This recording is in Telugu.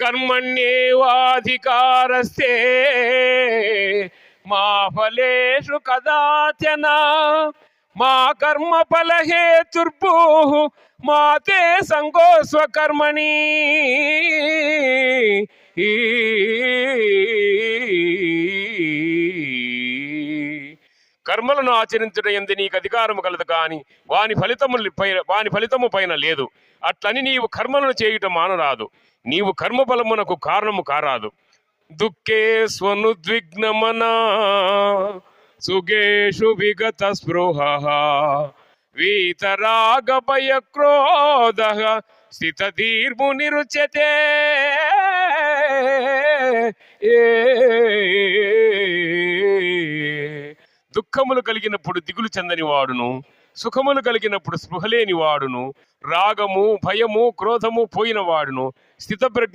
కర్మణ్యేవాధికారస్తే మా ఫలేషు కదాచన మా కర్మ ఫలహేతుర్భూః మా తే సంగోస్వకర్మణి. కర్మలను ఆచరించడం ఎందు నీకు అధికారము కలదు, కానీ వాని ఫలితము పైన లేదు. అట్లని నీవు కర్మలను చేయుట మానరాదు. నీవు కర్మఫలమునకు కారణము కారాదు. దుఃఖే స్వనుద్విగ్నమనా సుఖేషు విగత స్పృహ వీతరాగ భయ క్రోధ స్థితధీర్మునిరుచ్యతే. దుఃఖములు కలిగినప్పుడు దిగులు చెందని వాడును, సుఖములు కలిగినప్పుడు స్పృహలేని వాడును, రాగము భయము క్రోధము పోయిన వాడును స్థితప్రజ్ఞ